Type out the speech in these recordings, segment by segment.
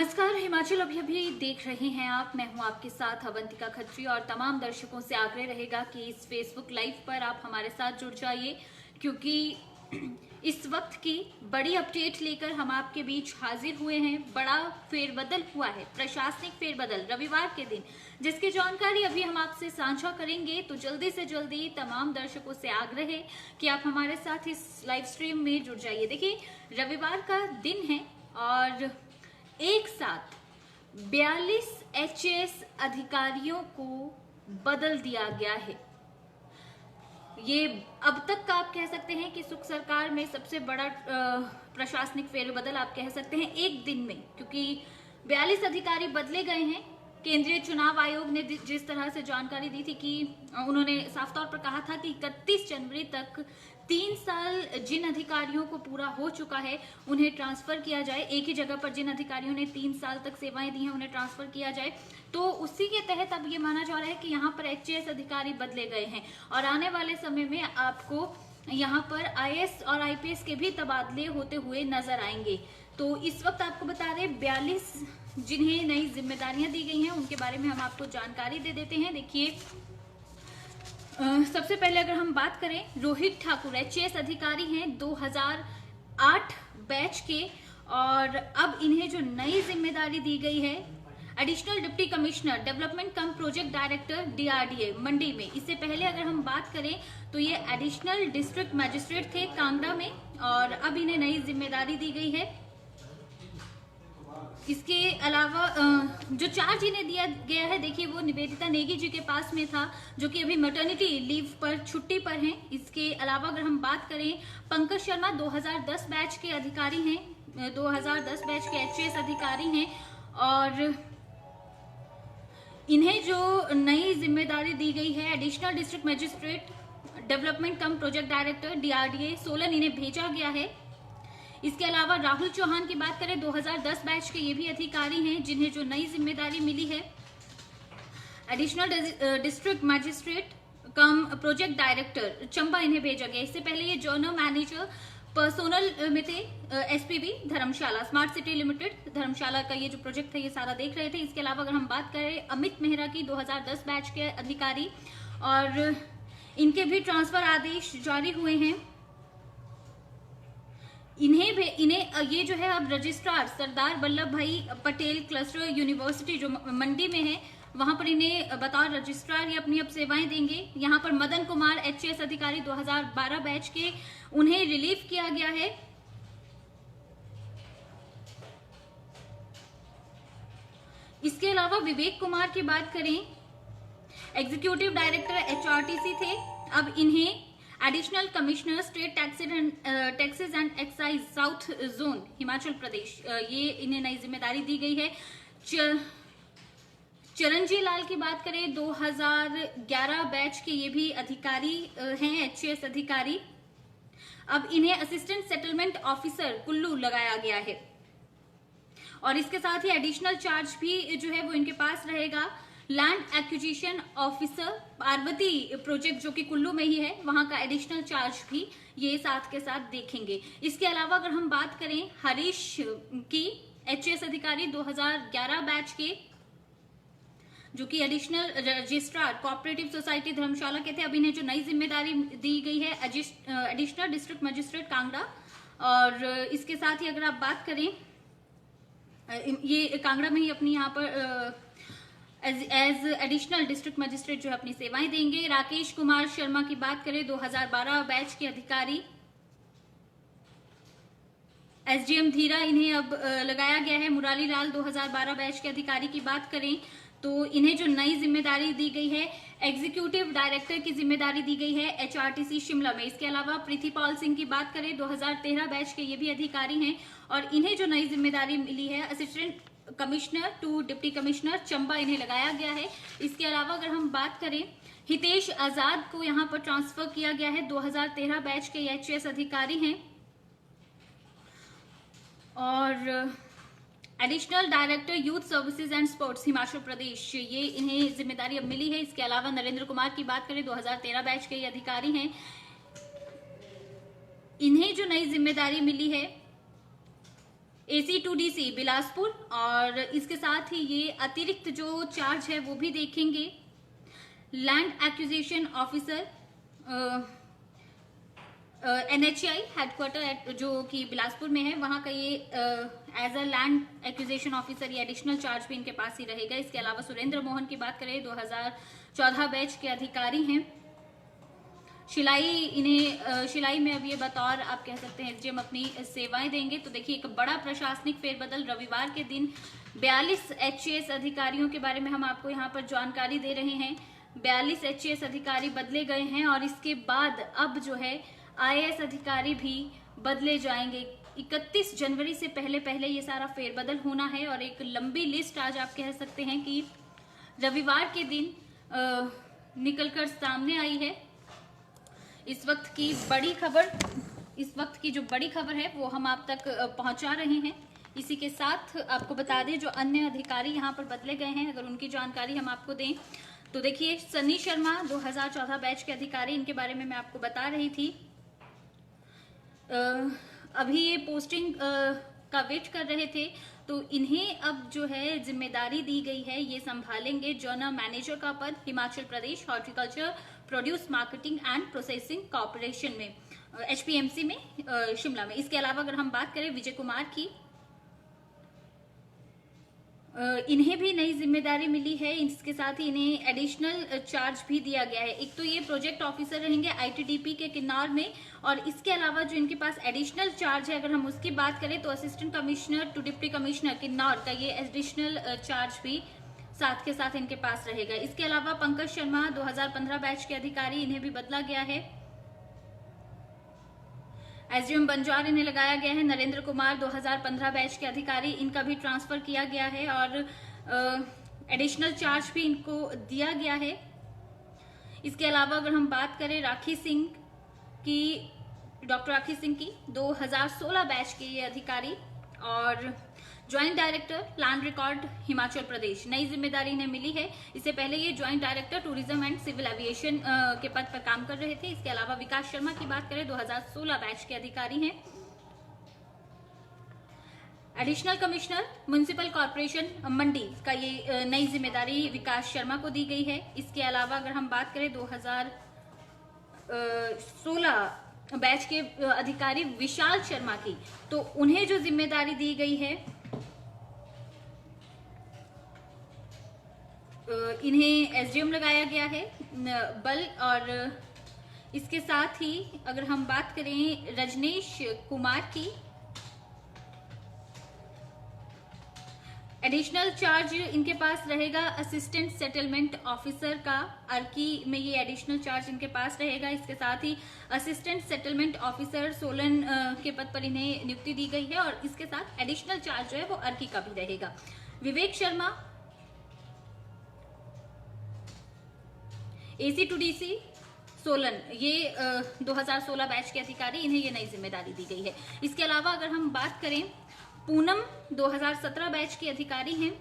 नमस्कार, हिमाचल अभी देख रहे हैं आप। मैं हूं आपके साथ अवंतिका खत्री और तमाम दर्शकों से आग्रह रहेगा कि इस फेसबुक लाइव पर आप हमारे साथ जुड़ जाइए, क्योंकि इस वक्त की बड़ी अपडेट लेकर हम आपके बीच हाजिर हुए हैं। बड़ा फेरबदल हुआ है, प्रशासनिक फेरबदल रविवार के दिन, जिसकी जानकारी अभी हम आपसे साझा करेंगे। तो जल्दी से जल्दी तमाम दर्शकों से आग्रह है कि आप हमारे साथ इस लाइव स्ट्रीम में जुड़ जाइए। देखिए, रविवार का दिन है और एक साथ 42 एचएएस अधिकारियों को बदल दिया गया है। ये अब तक का आप कह सकते हैं कि सुख सरकार में सबसे बड़ा प्रशासनिक फेरबदल आप कह सकते हैं एक दिन में, क्योंकि 42 अधिकारी बदले गए हैं। केंद्रीय चुनाव आयोग ने जिस तरह से जानकारी दी थी कि उन्होंने साफ तौर पर कहा था कि 31 जनवरी तक 3 साल जिन अधिकारियों को पूरा हो चुका है उन्हें ट्रांसफर किया जाए। एक ही जगह पर जिन अधिकारियों ने 3 साल तक सेवाएं दी हैं उन्हें ट्रांसफर किया जाए। तो उसी के तहत अब ये माना जा रहा है कि यहाँ पर एचएएस अधिकारी बदले गए हैं और आने वाले समय में आपको यहाँ पर आईएएस और आईपीएस के भी तबादले होते हुए नजर आएंगे। तो इस वक्त आपको बता रहे 42 जिन्हें नई जिम्मेदारियां दी गई हैं उनके बारे में हम आपको जानकारी दे देते हैं। देखिए, सबसे पहले अगर हम बात करें, रोहित ठाकुर एचएएस अधिकारी हैं 2008 बैच के, और अब इन्हें जो नई जिम्मेदारी दी गई है एडिशनल डिप्टी कमिश्नर डेवलपमेंट कम प्रोजेक्ट डायरेक्टर डीआरडीए मंडी में। इससे पहले अगर हम बात करें तो ये एडिशनल डिस्ट्रिक्ट मजिस्ट्रेट थे कांगड़ा में, और अब इन्हें नई जिम्मेदारी दी गई है। इसके अलावा जो चार्ज इन्हें दिया गया है, देखिए वो निवेदिता नेगी जी के पास में था, जो कि अभी मैटरनिटी लीव पर छुट्टी पर हैं। इसके अलावा अगर हम बात करें, पंकज शर्मा 2010 बैच के अधिकारी हैं, 2010 बैच के एचएएस अधिकारी हैं, और इन्हें जो नई जिम्मेदारी दी गई है एडिशनल डिस्ट्रिक्ट मजिस्ट्रेट डेवलपमेंट कम प्रोजेक्ट डायरेक्टर डीआरडीए सोलन, इन्हें भेजा गया है। इसके अलावा राहुल चौहान की बात करें, 2010 बैच के ये भी अधिकारी हैं जिन्हें जो नई जिम्मेदारी मिली है एडिशनल डिस्ट्रिक्ट मजिस्ट्रेट कम प्रोजेक्ट डायरेक्टर चंबा, इन्हें भेजा गया। इससे पहले ये जर्नल मैनेजर पर्सोनल में थे एसपीबी धर्मशाला स्मार्ट सिटी लिमिटेड धर्मशाला का ये जो प्रोजेक्ट था ये सारा देख रहे थे। इसके अलावा अगर हम बात करें अमित मेहरा की 2010 बैच के अधिकारी, और इनके भी ट्रांसफर आदेश जारी हुए हैं। इन्हें ये जो है अब रजिस्ट्रार सरदार वल्लभ भाई पटेल क्लस्टर यूनिवर्सिटी जो मंडी में है, वहां पर इन्हें बतौर रजिस्ट्रार ये अपनी अब सेवाएं देंगे। यहाँ पर मदन कुमार एचएएस अधिकारी 2012 बैच के, उन्हें रिलीव किया गया है। इसके अलावा विवेक कुमार की बात करें, एग्जीक्यूटिव डायरेक्टर एचआरटीसी थे, अब इन्हें additional commissioner state taxes and excise south zone Himachal Pradesh, ये इन्हें नई जिम्मेदारी दी गई है। चरणजीत लाल की बात करें, 2011 बैच के ये भी अधिकारी हैं एचएएस अधिकारी, अब इन्हें असिस्टेंट सेटलमेंट ऑफिसर कुल्लू लगाया गया है। और इसके साथ ही एडिशनल चार्ज भी जो है वो इनके पास रहेगा land acquisition officer Parvati project जो कि कुल्लू में ही है, वहां का एडिशनल चार्ज भी ये साथ के साथ देखेंगे। इसके अलावा अगर हम बात करें हरीश की, एचएएस अधिकारी 2011 बैच के, जो कि एडिशनल रजिस्ट्रार कोऑपरेटिव सोसाइटी धर्मशाला के थे, अब इन्हें जो नई जिम्मेदारी दी गई है एडिशनल डिस्ट्रिक्ट मजिस्ट्रेट कांगड़ा। और इसके साथ ही अगर आप बात करें, ये कांगड़ा में ही अपनी यहाँ पर एज एडिशनल डिस्ट्रिक्ट मजिस्ट्रेट जो है अपनी सेवाएं देंगे। राकेश कुमार शर्मा की बात करें, 2012 बैच के अधिकारी, एसडीएम धीरा, इन्हें अब लगाया गया है। मुरारी लाल 2012 बैच के अधिकारी की बात करें तो इन्हें जो नई जिम्मेदारी दी गई है एग्जीक्यूटिव डायरेक्टर की जिम्मेदारी दी गई है एचआरटीसी शिमला में। इसके अलावा प्रीतिपाल सिंह की बात करें, 2013 बैच के ये भी अधिकारी हैं, और इन्हें जो नई जिम्मेदारी मिली है assistant commissioner to deputy commissioner Chamba, इन्हें लगाया गया है। इसके अलावा अगर हम बात करें, हितेश आजाद को यहाँ पर ट्रांसफर किया गया है, 2013 बैच के एचएएस अधिकारी हैं। और additional director youth services and sports Himachal Pradesh, ये इन्हें जिम्मेदारी अब मिली है। इसके अलावा नरेंद्र कुमार की बात करें, 2013 बैच के ये अधिकारी हैं, इन्हें जो नई जिम्मेदारी मिली है AC2DC बिलासपुर, और इसके साथ ही ये अतिरिक्त जो चार्ज है वो भी देखेंगे। Land acquisition officer NHI headquarter जो कि बिलासपुर में है, वहां का ये as a land acquisition officer ये एडिशनल चार्ज भी इनके पास ही रहेगा। इसके अलावा सुरेंद्र मोहन की बात करें 2014 बैच के अधिकारी हैं। शिलाई में अब ये बतौर आप कह सकते हैं SDM अपनी सेवाएं देंगे। तो देखिए एक बड़ा प्रशासनिक फेरबदल, रविवार के दिन 42 HAS अधिकारियों के बारे में हम आपको यहाँ पर जानकारी दे रहे हैं। 42 HAS अधिकारी बदले गए हैं और इसके बाद अब जो है IAS अधिकारी भी बदले जाएंगे। 31 जनवरी से पहले ये सारा फेरबदल होना है और एक लंबी लिस्ट आज आप कह सकते हैं कि रविवार के दिन निकलकर सामने आई है। इस वक्त की जो बड़ी खबर है वो हम आप तक पहुंचा रहे हैं। इसी के साथ आपको बता दें जो अन्य अधिकारी यहाँ पर बदले गए हैं, अगर उनकी जानकारी हम आपको दें तो देखिए सनी शर्मा 2014 बैच के अधिकारी, इनके बारे में मैं आपको बता रही थी। अभी ये पोस्टिंग का वेट कर रहे थे, तो इन्हें अब जो है जिम्मेदारी दी गई है, ये संभालेंगे जनरल मैनेजर का पद Himachal Pradesh horticulture produce marketing and processing corporation में, HPMC में, शिमला में। इसके अलावा अगर हम बात करें विजय कुमार की, इन्हें भी नई जिम्मेदारी मिली है। इसके साथ ही इन्हें एडिशनल चार्ज भी दिया गया है। एक तो ये प्रोजेक्ट ऑफिसर रहेंगे ITDP के किन्नौर में, और इसके अलावा जो इनके पास एडिशनल चार्ज है अगर हम उसकी बात करें तो assistant commissioner to deputy commissioner Kinnaur का ये एडिशनल चार्ज भी साथ के साथ इनके पास रहेगा। इसके अलावा पंकज शर्मा 2015 बैच के अधिकारी, इन्हें भी बदला गया है। SDM बंजार इन्हें लगाया गया है। नरेंद्र कुमार 2015 बैच के अधिकारी, इनका भी ट्रांसफर किया गया है और एडिशनल चार्ज भी इनको दिया गया है। इसके अलावा अगर हम बात करें राखी सिंह की, डॉक्टर राखी सिंह की 2016 बैच के ये अधिकारी, और joint director plan record Himachal Pradesh, नई जिम्मेदारी इन्हें मिली है। इससे पहले ये joint director tourism and civil aviation के पद पर काम कर रहे थे। इसके अलावा विकास शर्मा की बात करें 2016 बैच के अधिकारी हैं। एडिशनल कमिश्नर म्युनिसिपल कॉर्पोरेशन मंडी का ये नई जिम्मेदारी विकास शर्मा को दी गई है। इसके अलावा अगर हम बात करें 2016 बैच के अधिकारी विशाल शर्मा की, तो उन्हें जो जिम्मेदारी दी गई है, इन्हें SDM लगाया गया है बल। और इसके साथ ही अगर हम बात करें रजनीश कुमार की, एडिशनल चार्ज इनके पास रहेगा असिस्टेंट सेटलमेंट ऑफिसर का, अर्की में ये एडिशनल चार्ज इनके पास रहेगा। इसके साथ ही असिस्टेंट सेटलमेंट ऑफिसर सोलन के पद पर इन्हें नियुक्ति दी गई है और इसके साथ एडिशनल चार्ज जो है वो अर्की का भी रहेगा। विवेक शर्मा AC2DC सोलन, ये 2016 बैच के अधिकारी, इन्हें ये नई जिम्मेदारी दी गई है। इसके अलावा अगर हम बात करें पूनम 2017 बैच की अधिकारी हैं,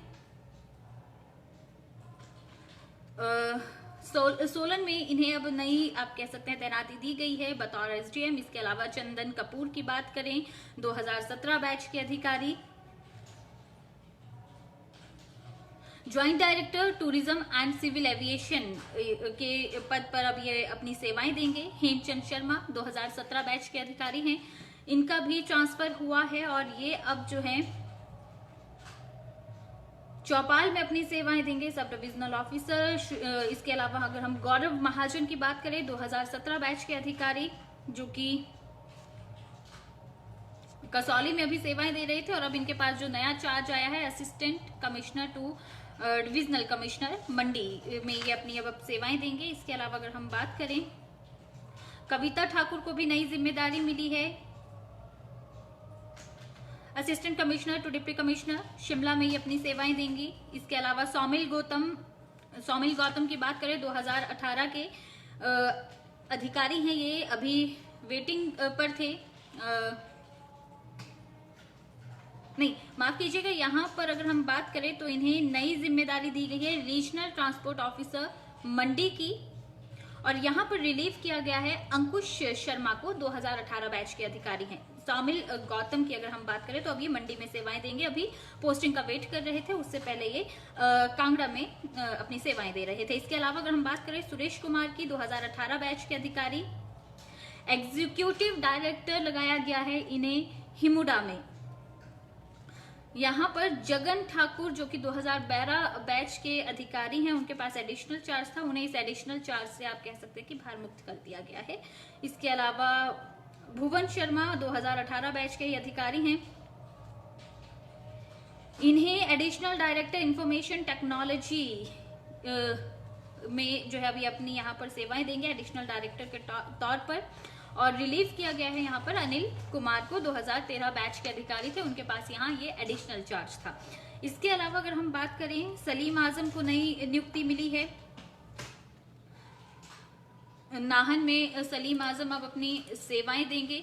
सोलन में इन्हें अब नई आप कह सकते हैं तैनाती दी गई है बतौर SDM। इसके अलावा चंदन कपूर की बात करें 2017 बैच के अधिकारी, joint director tourism and civil aviation के पद पर अब ये अपनी सेवाएं देंगे। हेमचंद शर्मा 2017 बैच के अधिकारी हैं, इनका भी ट्रांसफर हुआ है और ये अब जो है चौपाल में अपनी सेवाएं देंगे, सब डिविजनल ऑफिसर। इसके अलावा अगर हम गौरव महाजन की बात करें 2017 बैच के अधिकारी, जो कि कसौली में अभी सेवाएं दे रहे थे और अब इनके पास जो नया चार्ज आया है assistant commissioner to divisional commissioner Mandi में, ये अपनी अब सेवाएं देंगे। इसके अलावा अगर हम बात करें कविता ठाकुर को भी नई जिम्मेदारी मिली है, assistant commissioner to deputy commissioner Shimla में ये अपनी सेवाएं देंगी। इसके अलावा सौमिल गौतम की बात करें 2018 के अधिकारी हैं, ये अभी वेटिंग पर थे, नहीं माफ कीजिएगा, यहाँ पर अगर हम बात करें तो इन्हें नई जिम्मेदारी दी गई है रीजनल ट्रांसपोर्ट ऑफिसर मंडी की, और यहाँ पर रिलीव किया गया है अंकुश शर्मा को, 2018 बैच के अधिकारी हैं। शामिल गौतम की अगर हम बात करें तो अब ये मंडी में सेवाएं देंगे। अभी पोस्टिंग का वेट कर रहे थे, उससे पहले ये कांगड़ा में अपनी सेवाएं दे रहे थे। इसके अलावा अगर हम बात करें सुरेश कुमार की, 2018 बैच के अधिकारी, एग्जीक्यूटिव डायरेक्टर लगाया गया है इन्हें हिमुडा में। यहाँ पर जगन ठाकुर जो कि 2012 बैच के अधिकारी हैं, उनके पास एडिशनल चार्ज था, उन्हें इस एडिशनल चार्ज से आप कह सकते हैं कि भार मुक्त कर दिया गया है। इसके अलावा भुवन शर्मा 2018 बैच के ही अधिकारी हैं, इन्हें एडिशनल डायरेक्टर इंफॉर्मेशन टेक्नोलॉजी में जो है अभी अपनी यहाँ पर सेवाएं देंगे एडिशनल डायरेक्टर के तौर पर। और रिलीव किया गया है यहाँ पर अनिल कुमार को, 2013 बैच के अधिकारी थे, उनके पास यहाँ ये एडिशनल चार्ज था। इसके अलावा अगर हम बात करें, सलीम आजम को नई नियुक्ति मिली है। नाहन में सलीम आजम अब अपनी सेवाएं देंगे।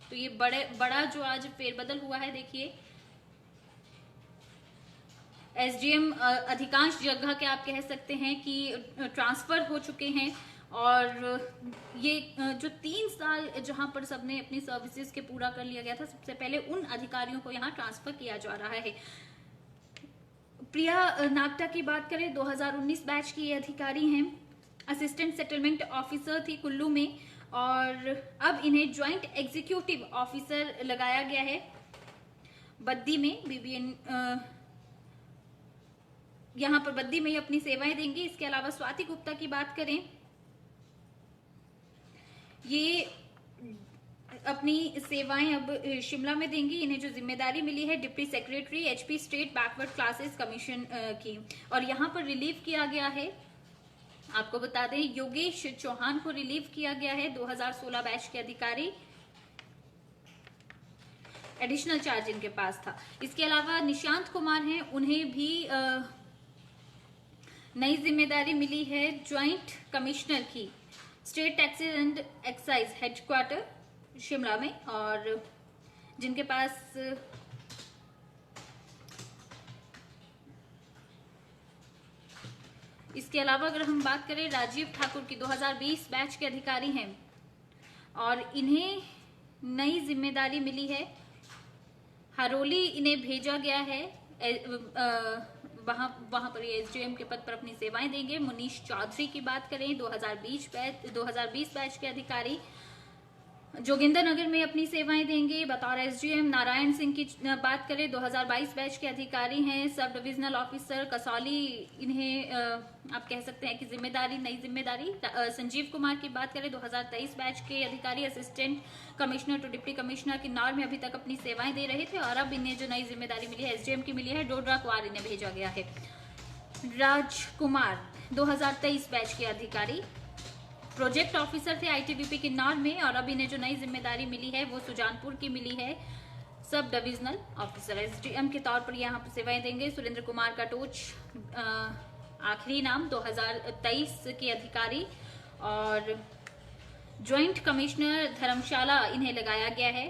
तो ये बड़ा जो आज फेरबदल हुआ है, देखिए एसडीएम अधिकांश जगह के आप कह सकते हैं कि ट्रांसफर हो चुके हैं। और ये जो 3 साल जहां पर सबने अपनी सर्विसेज के पूरा कर लिया गया था, सबसे पहले उन अधिकारियों को यहाँ ट्रांसफर किया जा रहा है। प्रिया नागटा की बात करें, 2019 बैच की ये अधिकारी हैं, असिस्टेंट सेटलमेंट ऑफिसर थी कुल्लू में, और अब इन्हें ज्वाइंट एग्जीक्यूटिव ऑफिसर लगाया गया है बद्दी में। बीबीएन यहाँ पर बद्दी में ही अपनी सेवाएं देंगी। इसके अलावा स्वाति गुप्ता की बात करें, ये अपनी सेवाएं अब शिमला में देंगी। इन्हें जो जिम्मेदारी मिली है deputy secretary HP state backward classes commission की, और यहाँ पर रिलीव किया गया है, आपको बता दें, योगेश चौहान को रिलीव किया गया है, 2016 बैच के अधिकारी, एडिशनल चार्ज इनके पास था। इसके अलावा निशांत कुमार हैं, उन्हें भी नई जिम्मेदारी मिली है ज्वाइंट कमिश्नर की state taxes and excise headquarter Shimla में, और जिनके पास इसके अलावा अगर हम बात करें, राजीव ठाकुर की 2020 बैच के अधिकारी हैं, और इन्हें नई जिम्मेदारी मिली है, हरोली इन्हें भेजा गया है, वहां पर ये एसडीएम के पद पर अपनी सेवाएं देंगे। मुनीश चौधरी की बात करें, 2020 बैच के अधिकारी, जोगिंदरनगर में अपनी सेवाएं देंगे बतौर एसडीएम। नारायण सिंह की बात करें, 2022 बैच के अधिकारी हैं, सब डिविजनल ऑफिसर कसौली, इन्हें आप कह सकते हैं कि नई जिम्मेदारी। संजीव कुमार की बात करें, 2023 बैच के अधिकारी, assistant commissioner to deputy commissioner Kinnaur में अभी तक अपनी सेवाएं दे रहे थे, और अब इन्हें जो नई जिम्मेदारी मिली है एसडीएम की मिली है, डोडरा क्वार इन्हें भेजा गया है। राजकुमार 2023 बैच के अधिकारी, प्रोजेक्ट ऑफिसर थे आईटीबीपी किन्नौर में, और अब इन्हें जो नई जिम्मेदारी मिली है वो सुजानपुर की मिली है, सब डिविजनल ऑफिसर एसडीएम के तौर पर यहाँ पर सेवाएं देंगे। सुरेंद्र कुमार कटोच आखिरी नाम, 2023 के अधिकारी, और ज्वाइंट कमिश्नर धर्मशाला इन्हें लगाया गया है,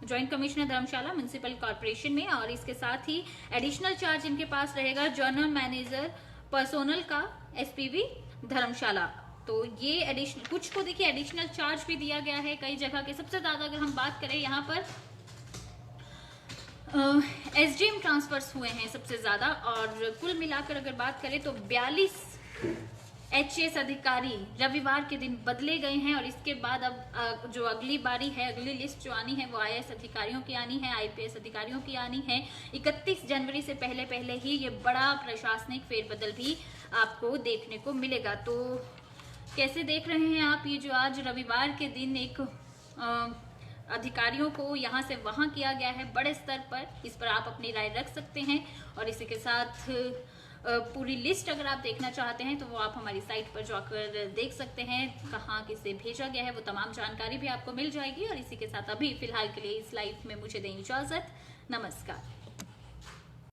ज्वाइंट कमिश्नर धर्मशाला म्युनिसिपल कॉर्पोरेशन में, और इसके साथ ही एडिशनल चार्ज इनके पास रहेगा जनरल मैनेजर पर्सोनल का एसपीवी धर्मशाला। तो ये एडिशनल, कुछ को देखिए एडिशनल चार्ज भी दिया गया है कई जगह के। सबसे ज्यादा अगर हम बात करें यहाँ पर एसडीएम ट्रांसफर्स हुए हैं सबसे ज्यादा, और कुल मिलाकर अगर बात करें तो 42 एचएस अधिकारी रविवार के दिन बदले गए हैं, और इसके बाद अब जो अगली बारी है, अगली लिस्ट जो आनी है वो आईएएस अधिकारियों की आनी है, आईपीएस अधिकारियों की आनी है। 31 जनवरी से पहले ही ये बड़ा प्रशासनिक फेरबदल भी आपको देखने को मिलेगा। तो कैसे देख रहे हैं आप ये जो आज रविवार के दिन एक अधिकारियों को यहाँ से वहां किया गया है बड़े स्तर पर, इस पर आप अपनी राय रख सकते हैं। और इसी के साथ पूरी लिस्ट अगर आप देखना चाहते हैं तो वो आप हमारी साइट पर जाकर देख सकते हैं, कहाँ किसे भेजा गया है, वो तमाम जानकारी भी आपको मिल जाएगी। और इसी के साथ अभी फिलहाल के लिए इस लाइव में मुझे दें इजाजत, नमस्कार।